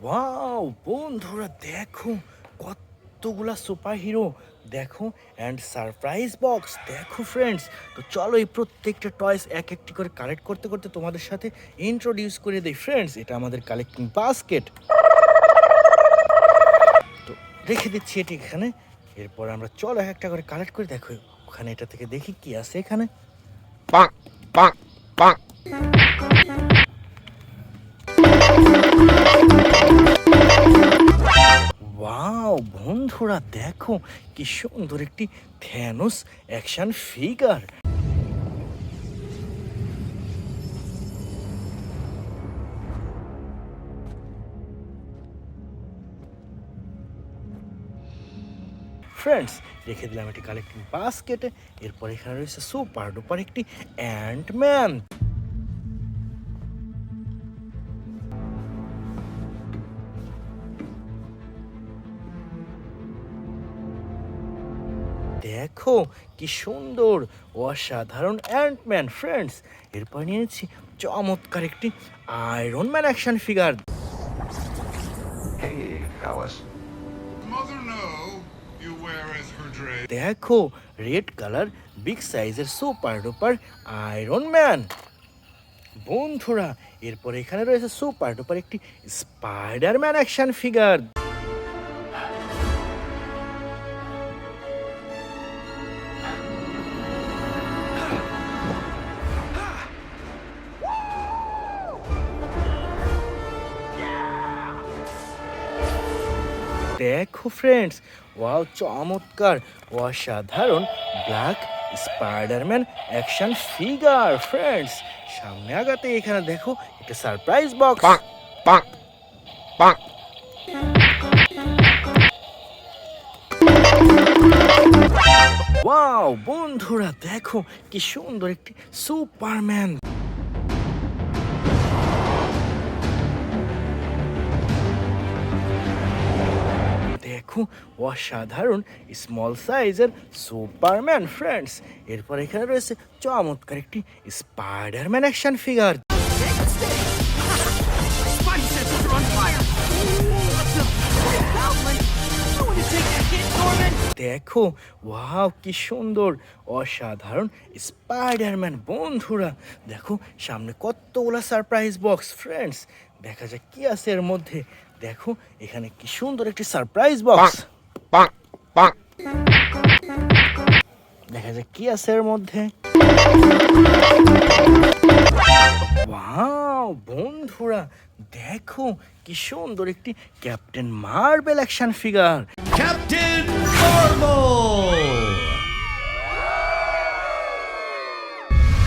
Wow বন্ধুরা দেখো কতগুলা সুপার হিরো দেখো অ্যান্ড সারপ্রাইজ বক্স দেখো ফ্রেন্ডস। তো চলো এই প্রত্যেকটা টয়েস এক একটি করে কালেক্ট করতে করতে তোমাদের সাথে ইন্ট্রোডিউস করে দেই ফ্রেন্ডস। এটা আমাদের কালেক্টিং বাস্কেট, তো রেখে দিচ্ছি এটি এখানে। এরপর আমরা চলো এক একটা করে কালেক্ট করে দেখো ওখানে এটা থেকে দেখি কি আছে এখানে। ওয়াও বন্ধুরা দেখো কি সুন্দর একটি থ্যানোস অ্যাকশন ফিগার। ফ্রেন্ডস রেখে দিলাম এটি কালেক্টিং বাস্কেটে। এরপর এখানে রয়েছে সুপার ডুপার একটি অ্যান্টম্যান। দেখো কি সুন্দর অসাধারণ অ্যান্টম্যান ফ্রেন্ডস। এরপর নিয়েছি চমৎকার একটি আয়রন ম্যান অ্যাকশন ফিগার। দেখো রেড কালার বিগ সাইজের সুপার ডুপার আয়রন ম্যান বন্ধুরা। এরপর এখানে রয়েছে সুপার ডুপার একটি স্পাইডারম্যান অ্যাকশন ফিগার। দেখো ফ্রেন্ডস ওয়াও চমৎকার অসাধারণ black Spiderman action figure friends. সামনে আগাতে এখানে দেখো একটা সারপ্রাইজ বক্স। ওয়াও বন্ধুরা দেখো কি সুন্দর একটি সুপারম্যান। দেখো অসাধারণ স্মল সাইজের সুপারম্যান ফ্রেন্ডস। এরপর এখানে রয়েছে চমৎকার একটি স্পাইডারম্যান অ্যাকশন ফিগার। দেখো ওয়াও কি সুন্দর অসাধারণ স্পাইডারম্যান বন্ধুরা। দেখো সামনে কতগুলো সারপ্রাইজ বক্স ফ্রেন্ডস। দেখা যাক কি আছে এর মধ্যে। দেখো এখানে কি সুন্দর একটি সারপ্রাইজ বক্স। দেখা যাক কি আছে এর মধ্যে। ওয়াও বন্ধুরা দেখো কি সুন্দর একটি captain marble action figure. Captain Marvel!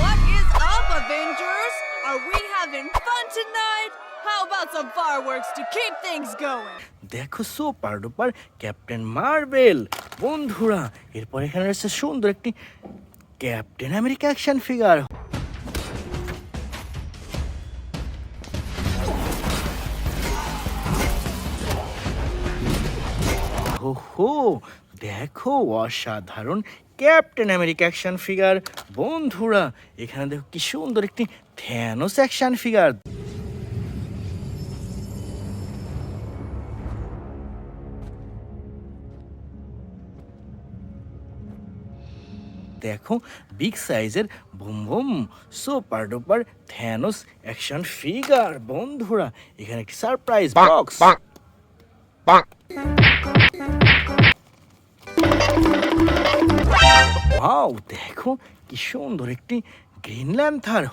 What is up, Avengers? Are we having fun tonight? How about some fireworks to keep things going? দেখো সুপার ডুপার ক্যাপ্টেন মার্বেল বন্ধুরা। এরপর এখানে রয়েছে সুন্দর একটি ক্যাপ্টেন আমেরিকা অ্যাকশন ফিগার। ওহো দেখো অসাধারণ ক্যাপ্টেন আমেরিকা অ্যাকশন ফিগার বন্ধুরা। এখানে দেখো কি সুন্দর একটি থ্যানোস অ্যাকশন ফিগার। দেখো বিগ সাইজের boom boom super duper Thanos action figure বন্ধুরা। এখানে একটি সারপ্রাইজ বক্স। ওয়াও দেখো কি সুন্দর একটি গ্রিন ল্যান্থার।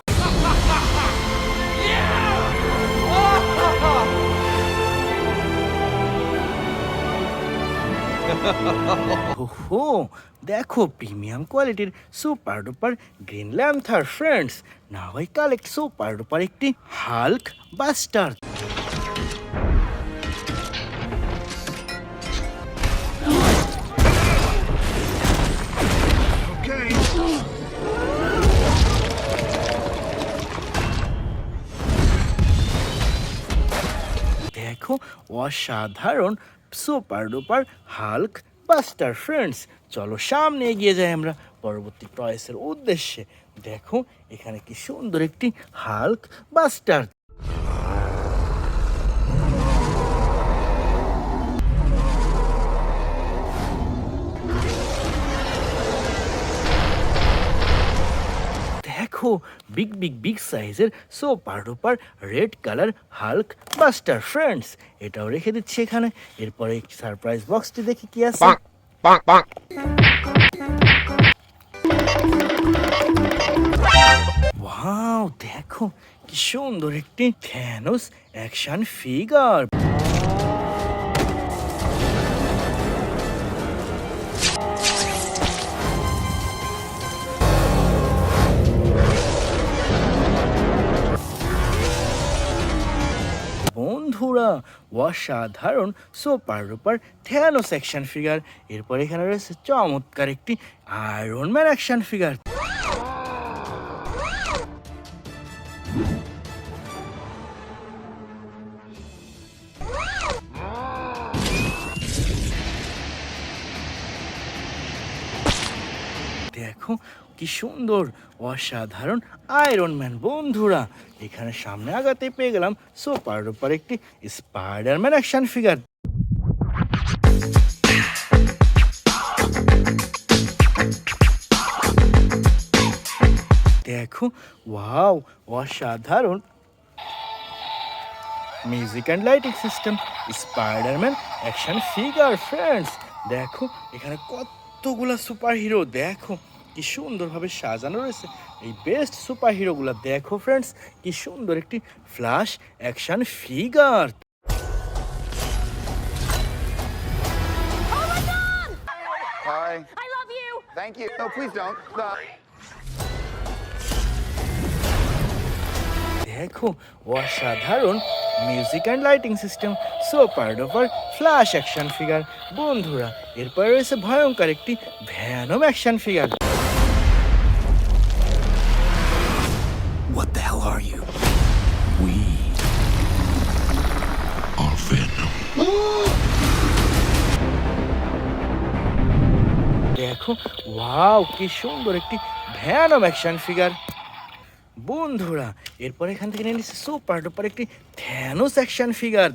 ওহো দেখো প্রিমিয়াম কোয়ালিটির সুপার ডুপার গ্রিন ল্যান্থার ফ্রেন্ডস। না হয় কালেক্ট সুপার ডুপার একটি হাল্ক বাস্টার। দেখো অসাধারণ super duper Hulk buster friends. চলো সামনে এগিয়ে যাই আমরা পরবর্তী টয়েসের উদ্দেশ্যে। দেখো এখানে কি সুন্দর একটি হাল্ক বাস্টার। দেখো বিগ সাইজের super duper red colour Hulk buster friends, এটাও রেখে দিচ্ছি এখানে। এরপরে সারপ্রাইজ বক্সটি দেখি কি আছে। ওয়াও, দেখো কি সুন্দর একটি থ্যানোস অ্যাকশন ফিগার। বন্ধুরা, অসাধারণ super duper Thanos action figure. এরপর এখানে রয়েছে চমৎকার একটি আয়রন ম্যান অ্যাকশন ফিগার। দেখো কি সুন্দর অসাধারণ আয়রন ম্যান। বন্ধুরা, এখানে সামনে আগাতে পেয়ে গেলাম সুপার ডুপার একটি স্পাইডারম্যান অ্যাকশন ফিগার। দেখো ওয়াও, অসাধারণ music and lighting system Spiderman action figure friends. দেখো এখানে কতগুলা সুপার হিরো, দেখো কি সুন্দরভাবে সাজানো রয়েছে এই বেস্ট সুপার হিরোগুলা। দেখো ফ্রেন্ডস কি সুন্দর একটি flash action figure. Hi. I love you! Thank you. No, please don't. No. দেখো অসাধারণ music and lighting system super duper flash action figure. বন্ধুরা, এরপরে রয়েছে ভয়ঙ্কর একটি Venom action figure. What the hell are you? We are Venom. দেখো wow, কি সুন্দর একটি ভ্যানম অ্যাকশন ফিগার। বন্ধুরা, এরপর এখান থেকে নিয়ে নিচ্ছে সুপার ডুপার একটি থ্যানোস অ্যাকশন ফিগার।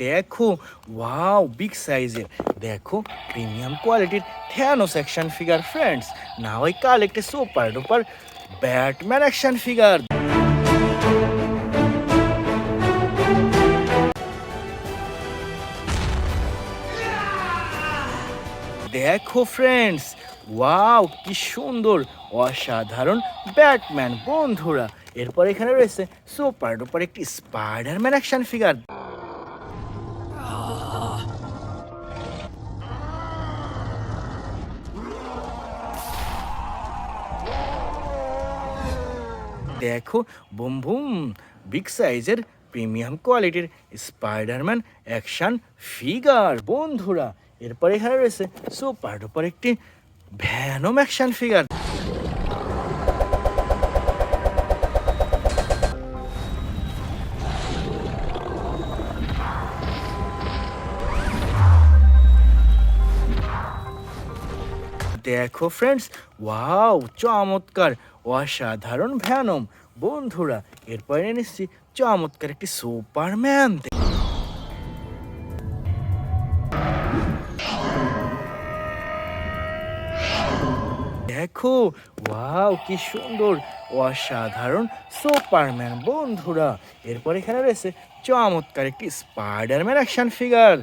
দেখো ওয়াও, বিগ সাইজের, দেখো প্রিমিয়াম কোয়ালিটির Thanos action figure friends. Now I collect a super duper Batman action figure. দেখো ফ্রেন্ডস ওয়াও, কি সুন্দর অসাধারণ ব্যাটম্যান। বন্ধুরা, এরপর এখানে রয়েছে সুপার ডুপার একটি স্পাইডারম্যান অ্যাকশন ফিগার। দেখো বুম বুম, বিগ সাইজের প্রিমিয়াম কোয়ালিটির স্পাইডারম্যান অ্যাকশন ফিগার। বন্ধুরা, এরপর এখানে রয়েছে সুপার ডুপার একটি ভ্যানম অ্যাকশন ফিগার। দেখো ফ্রেন্ডস ওয়াও, চমৎকার অসাধারণ ভ্যানম। বন্ধুরা, এরপর এনে নিচ্ছি চমৎকার একটি সুপারম্যান। দেখো ওয়াও, কি সুন্দর অসাধারণ সুপারম্যান। বন্ধুরা, এরপর এখানে রয়েছে চমৎকার একটি স্পাইডারম্যান অ্যাকশন ফিগার।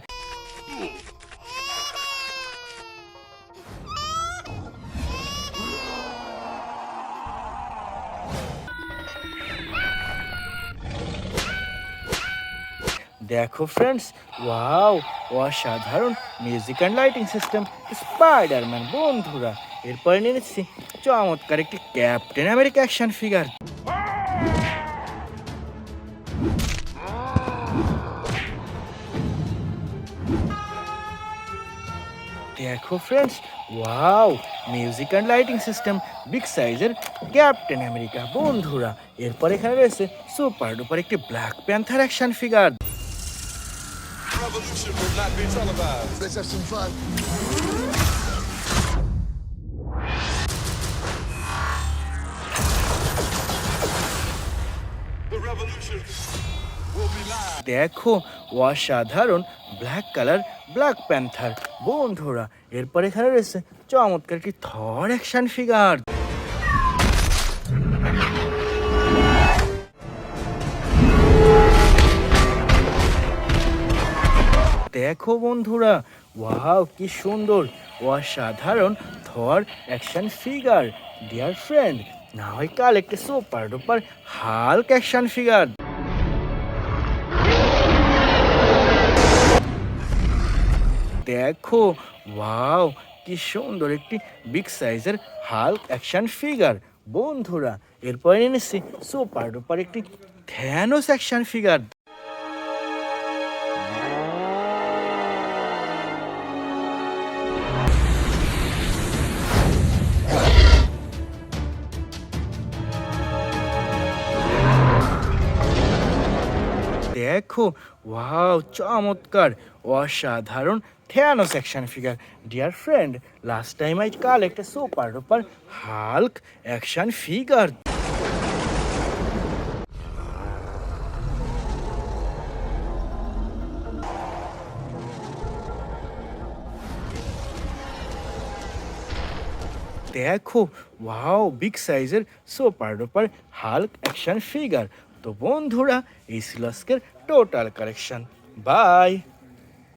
দেখো ফ্রেন্ডস ওয়াও, অসাধারণ music and lighting system Spiderman. বন্ধুরা, এরপরে নিয়ে নিচ্ছি চমৎকার একটি ক্যাপ্টেন আমেরিকা অ্যাকশন ফিগার। দেখো friends wow, music and lighting system big সাইজের ক্যাপ্টেন আমেরিকা। বন্ধুরা, এরপর এখানে রয়েছে সুপার ডুপার একটি black panther action figure. Revolution will not be televised. Let's have some fun. The revolution দেখো অসাধারণ ব্ল্যাক কালার ব্ল্যাক প্যান্থার। বন্ধুরা এরপর এখানে রয়েছে চমৎকার একটি থর অ্যাকশন ফিগার। দেখো বন্ধুরা, ওয়াও কি সুন্দর অসাধারণ Thor action figure. Dear friend, now I collect a super duper Hulk action figure. দেখো ওয়াও কি সুন্দর একটি বিগ সাইজের হাল্ক অ্যাকশন ফিগার। বন্ধুরা এরপরে এনেছি সুপার ডুপার একটি থ্যানোস অ্যাকশন ফিগার। দেখো ওয়াও চমৎকার অসাধারণ Thanos action figure. Dear friend, last time I collect a super duper Hulk action figure. দেখো ওয়াও বিগ সাইজের super duper Hulk action figure. তো বন্ধুরা এই ছিল আজকের টোটাল কালেকশন। বাই।